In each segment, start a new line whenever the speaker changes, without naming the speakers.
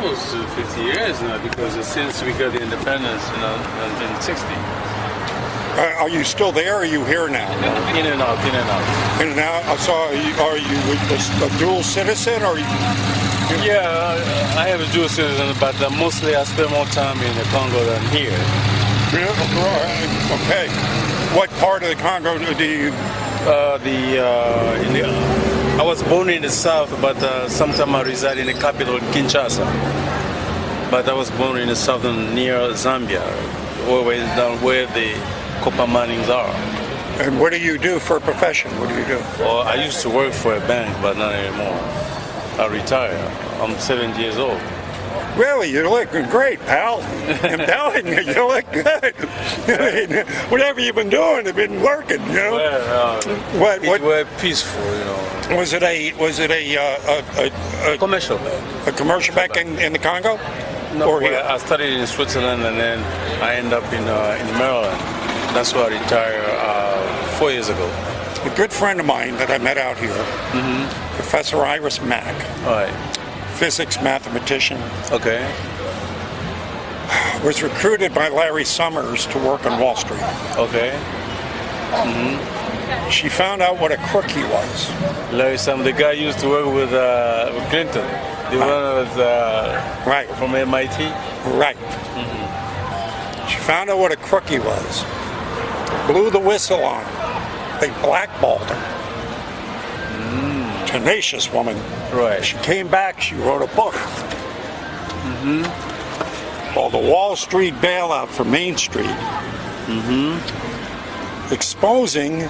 almost 50 years now, because since we got the independence in 1960.
Are you still there, or are you here now?
In and out, in and out.
In and out? So are you a dual citizen, or?
Yeah, I have a dual citizen, but mostly I spend more time in the Congo than here.
Yeah, okay. What part of the Congo do you?
I was born in the south, but sometimes I reside in the capital, Kinshasa. But I was born in the southern, near Zambia, always down where the copper minings are.
And what do you do for a profession? What do you do?
Well, I used to work for a bank, but not anymore. I retired. I'm 70 years old.
Really, you're looking great, pal. I'm telling you, you look good. I mean, whatever you've been doing, you've been working. You know.
Well, it was peaceful, you know.
Was it a
commercial?
A commercial back in the Congo?
No, or here? I studied in Switzerland, and then I ended up in Maryland. That's where I retired 4 years ago.
A good friend of mine that I met out here, Professor Iris Mack.
All right.
Physics mathematician.
Okay.
Was recruited by Larry Summers to work on Wall Street.
Okay.
She found out what a crook he was.
Larry Summers, the guy used to work with Clinton. The one with
right
from MIT.
Right. She found out what a crook he was. Blew the whistle on him. They blackballed him. Tenacious woman.
Right.
She came back, she wrote a book called The Wall Street Bailout for Main Street. Exposing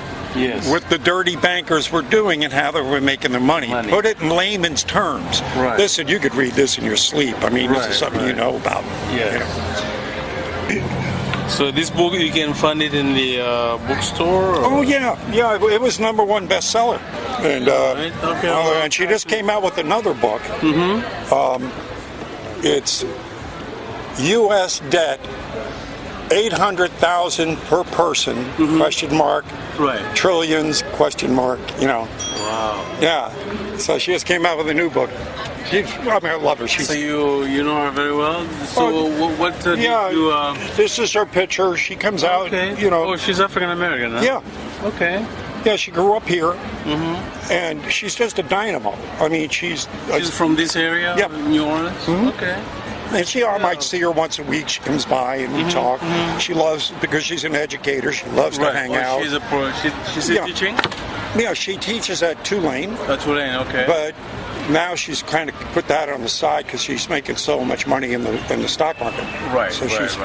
what the dirty bankers were doing and how they were making their money. Put it in layman's terms.
Right.
Listen, you could read this in your sleep. I mean, this is something you know about.
Yeah. You know. So this book, you can find it in the bookstore? Or?
Oh, yeah. It was #1 bestseller. And and she just came out with another book. It's U.S. debt, 800,000 per person, question mark, trillions, question mark, you know.
Wow.
Yeah. So she just came out with a new book. I love her.
So you know her very well? So what did you...
This is her picture. She comes out, you know.
Oh, she's African-American, huh?
Yeah.
Okay.
Yeah, she grew up here, and she's just a dynamo. I mean, she's
from this area, New Orleans? Okay.
And I might see her once a week. She comes by and we talk. She loves, because she's an educator, she loves to hang out.
She's teaching?
Yeah, she teaches at Tulane.
At Tulane, okay.
But now she's kind of put that on the side because she's making so much money in the stock market.
Right.
So she's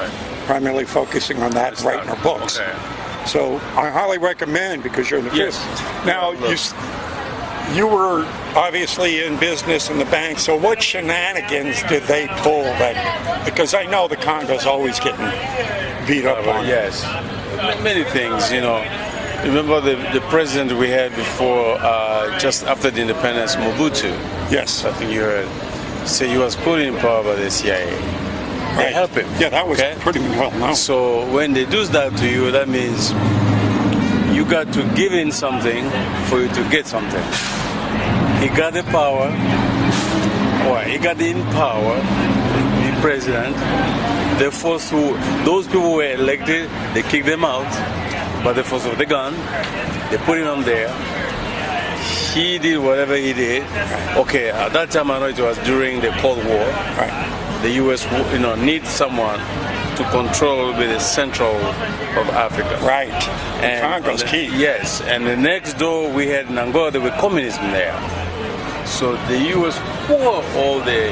primarily focusing on that and writing her books.
Okay.
So I highly recommend, because you're in the business. Now, you were obviously in business in the bank, so what shenanigans did they pull that, because I know the Congo's always getting beat up on.
Yes, many things, you know. Remember the president we had before, just after the independence, Mobutu?
Yes.
I think you heard. So he was put in power by the CIA. They help him.
Yeah, that was pretty well known.
So when they do that to you, that means you got to give in something for you to get something. He got the power, or he got in power, the president. They forced those people who were elected, they kicked them out, but they forced with the gun, they put him on there. He did whatever he did. Okay, at that time I know it was during the Cold War.
Right.
The U.S. needs someone to control the central of Africa.
Right.
And
Congo's key.
Yes, and the next door we had in Angola, there was communism there. So the U.S. poured all the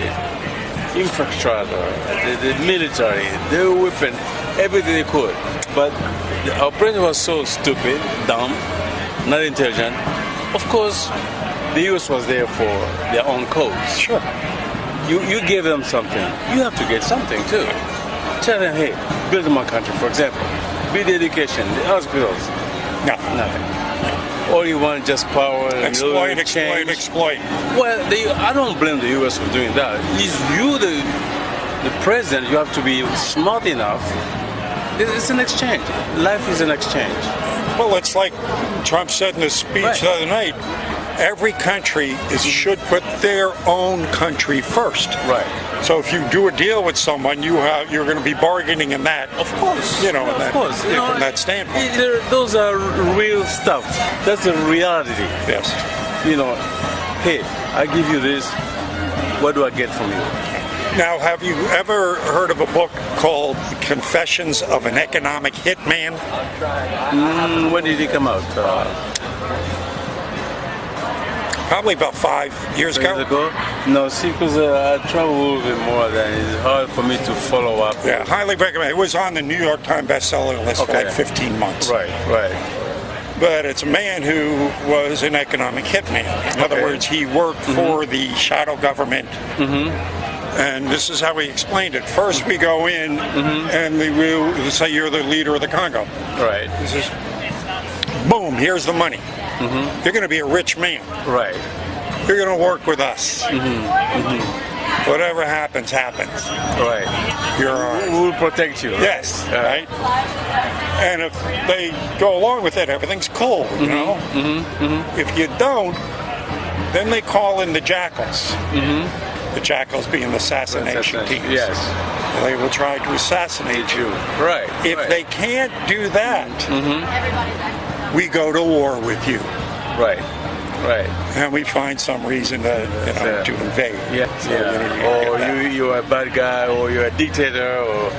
infrastructure, the military, the weapon, everything they could. But our president was so stupid, dumb, not intelligent. Of course, the U.S. was there for their own cause.
Sure.
You give them something, you have to get something too. Tell them, hey, build my country, for example. Build the education, the hospitals. Nothing. All you want is just power.
Exploit.
Well, I don't blame the U.S. for doing that. It's you, the president, you have to be smart enough. It's an exchange. Life is an exchange.
Well, it's like Trump said in his speech the other night. every country should put their own country first.
Right.
So if you do a deal with someone, you're going to be bargaining in that.
Of course.
You know,
of course.
from that standpoint.
Those are real stuff. That's the reality.
Yes.
Hey, I give you this. What do I get from you?
Now, have you ever heard of a book called Confessions of an Economic Hitman?
When did it come out?
Probably about 5 years ago.
No, see, because I travel a little bit more than it's hard for me to follow up.
Yeah, highly recommend. It was on the New York Times bestseller list for like 15 months.
Right.
But it's a man who was an economic hitman. In other words, he worked for the shadow government. And this is how he explained it. First, we go in and we will say you're the leader of the Congo.
Right.
This is, boom, here's the money. You're going to be a rich man.
Right.
You're going to work with us. Whatever happens, happens.
Right.
You're ours.
We'll protect you.
Yes. Right. And if they go along with it, everything's cool. You know. If you don't, then they call in the jackals. The jackals being the assassination teams.
Yes.
They will try to assassinate you.
Right.
If they can't do that, we go to war with you.
Right.
And we find some reason to invade.
You're a bad guy, or you're a dictator, or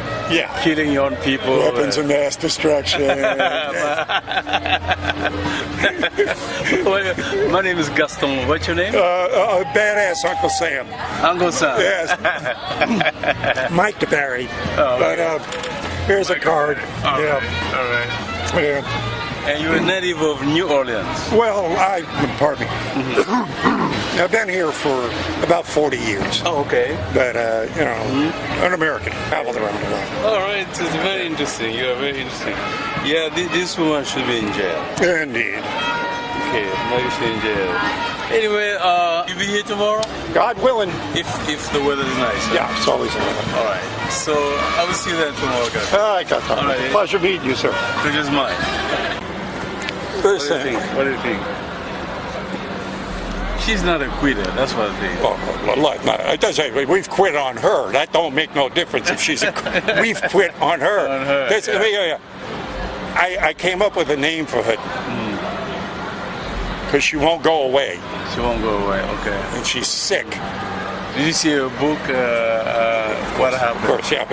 killing young people.
Weapons of mass destruction.
My name is Gaston. What's your name?
Badass Uncle Sam.
Uncle Sam.
Yes. Mike DeBarry. But here's a card.
All right.
Yeah.
And you're a native of New Orleans.
Well, pardon me. I've been here for about 40 years.
Oh, okay.
But, an American. Traveled around a lot.
All right, it's very interesting. You are very interesting. Yeah, this woman should be in jail.
Indeed.
Okay, maybe she's in jail. Anyway, you'll be here tomorrow?
God willing.
If the weather is nice. Huh?
Yeah, it's always a weather.
All right. So, I will see you then tomorrow, guys.
I got that. All right. Pleasure meeting you, sir.
Pleasure's mine. What do you think? She's not a quitter, that's what I think.
It doesn't. We've quit on her. That don't make no difference if she's we've quit on her. I came up with a name for her. Because she won't go away.
She won't go away, okay.
And she's sick.
Did you see her book, What Happened?
Of course, yeah.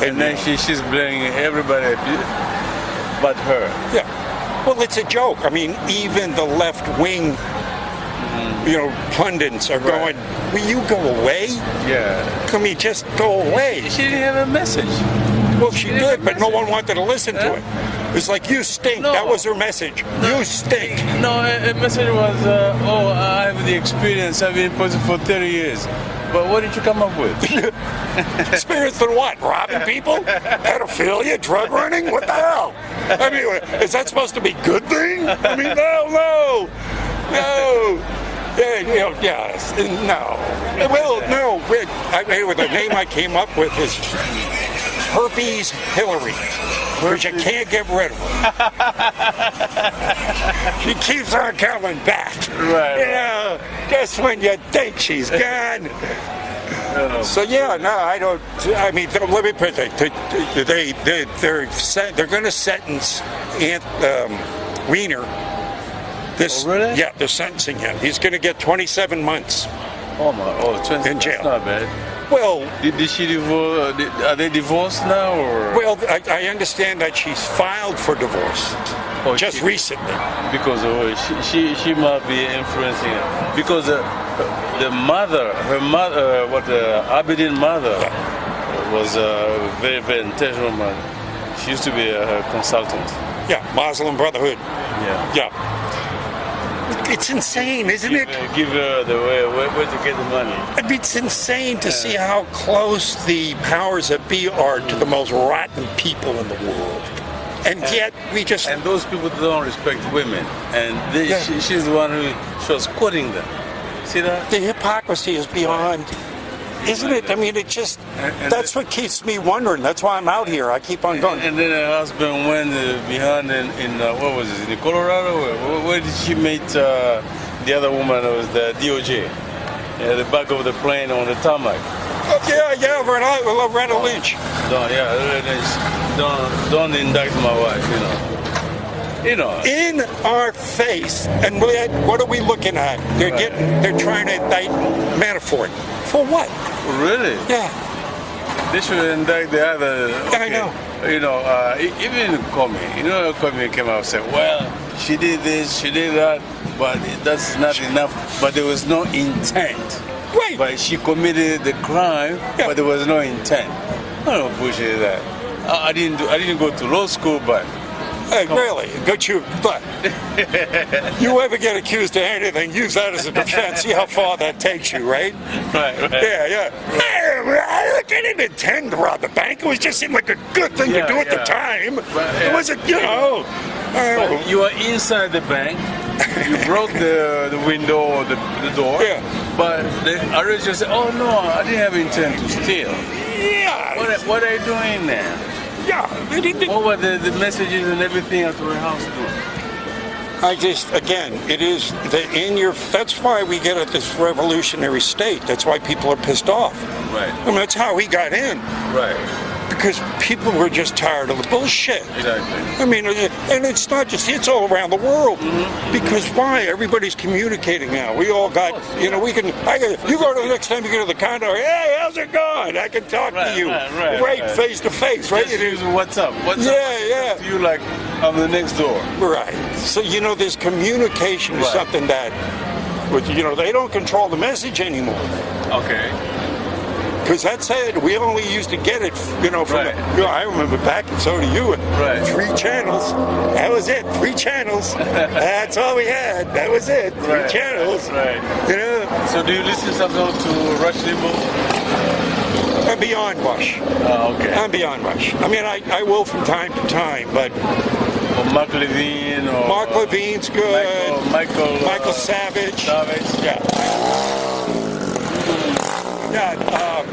And then she's blaming everybody but her.
Yeah. Well, it's a joke. I mean, even the left-wing, pundits are going, will you go away?
Yeah.
Can we just go away?
She didn't have a message.
Well, she did, but no one wanted to listen to it. It's like, you stink.
No.
That was her message. You stink.
No, her message was, I have the experience. I've been in prison for 30 years. But what did you come up with?
Experience in what? Robbing people? Pedophilia? Drug running? What the hell? I mean, is that supposed to be a good thing? I mean, no. No. Well, no. The name I came up with is Herpes Hillary. Because you can't get rid of her. She keeps on coming back.
Right.
Just when you think she's gone. So I don't. I mean, let me put it. They're going to sentence Wiener.
Really?
Yeah, they're sentencing him. He's going to get 27 months. In jail.
That's not bad.
Well,
did she divorce? Are they divorced now, or?
Well, I understand that she's filed for divorce just recently.
Because she might be influencing it. Because her mother, Abidin's mother, was a very, very intelligent woman. She used to be a consultant.
Yeah, Muslim Brotherhood.
Yeah.
It's insane, isn't it?
Give her the way to get the money.
I mean, it's insane to see how close the powers that be are to the most rotten people in the world. And yet, we just...
And those people don't respect women. And she's the one who was quoting them. See that?
The hypocrisy is beyond... Isn't it? I mean, it just, that's what keeps me wondering. That's why I'm out here. I keep on going.
And then her husband went behind in what was it, in Colorado? Where did she meet the other woman that was the DOJ? At the back of the plane on the tarmac.
Yeah, Loretta Lynch.
Don't indict my wife, you know.
In our face. And what are we looking at? They're trying to indict Manafort. For what?
Really?
Yeah.
They should indict the other.
Okay. I know.
You know, even Comey. You know, Comey came out and said, well, she did this, she did that, but that's not enough. But there was no intent.
Right.
But she committed the crime, but there was no intent. I don't know bullshit that. I didn't go to law school, but.
Hey, really? But you ever get accused of anything, use that as a defense. See how far that takes you, right?
Right.
Yeah. I didn't intend to rob the bank. It was just seemed like a good thing to do at the time. It wasn't,
But you were inside the bank. You broke the window or the door.
Yeah.
But the arrest just said, oh no, I didn't have intent to steal.
Yeah.
What are you doing now?
Yeah.
What were the messages and everything at your house doing?
It is that's why we get at this revolutionary state. That's why people are pissed off.
Right.
I mean, that's how we got in.
Right.
Because people were just tired of the bullshit.
Exactly.
I mean, and it's not just, it's all around the world. Mm-hmm. Because why? Everybody's communicating now. We all got, you go to the next time you go to the condo, hey, how's it going? I can talk to you. Right, face to face, right?
Just use what's up.
Yeah.
To you like, I'm the next door.
Right. So, this communication is something that, they don't control the message anymore.
Okay.
Because that's it. We only used to get it, from I remember back, and so do you.
Right.
3 channels. That was it. 3 channels. That's all we had. That was it. 3 channels.
Right. So do you listen sometimes to Rush Limbaugh?
I'm beyond Rush.
Oh, okay.
I'm beyond Rush. I mean, I will from time to time, but.
Or Mark Levine. Or
Mark Levine's good.
Michael
Savage.
Yeah.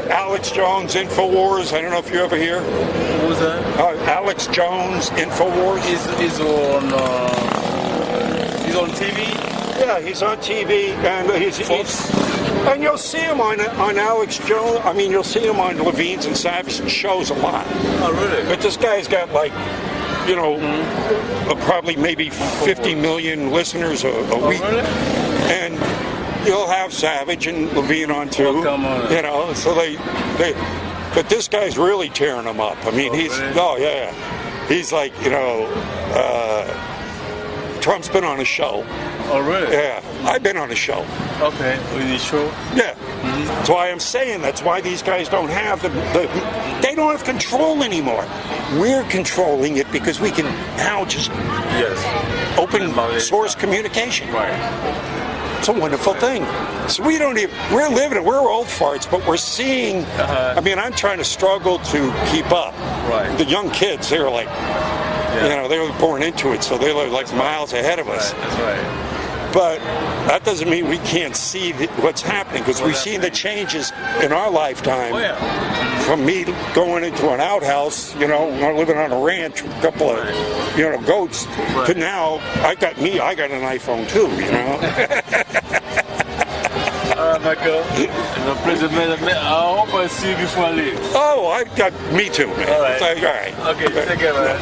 Alex Jones, Infowars. I don't know if you ever hear.
What was that?
Alex Jones, Infowars.
He's on TV?
Yeah, he's on TV, and and you'll see him on Alex Jones. I mean, you'll see him on Levine's and Savage shows a lot.
Oh, really?
But this guy's got probably maybe 50 million listeners a week.
Really?
And you'll have Savage and Levine on too.
Oh, come on.
So but this guy's really tearing them up. I mean,
really?
He's like, Trump's been on a show.
Oh, really?
Yeah, I've been on a show.
Okay, with the show?
Yeah. Mm-hmm. That's why I'm saying that's why these guys don't have they don't have control anymore. We're controlling it because we can now just open source communication.
Right.
It's a wonderful thing. So we're living it. We're old farts, but we're seeing. I mean, I'm trying to struggle to keep up.
Right.
The young kids, they're like, they were born into it, so they're like miles ahead of us.
Right. That's right.
But that doesn't mean we can't see what's happening, because we've seen the changes in our lifetime.
Oh, yeah.
From me going into an outhouse, living on a ranch with a couple of, goats, to now I got an iPhone too,
All right, Michael. I hope I see you before I leave.
Oh, me too, man.
All right.
All right.
Okay, take care, man.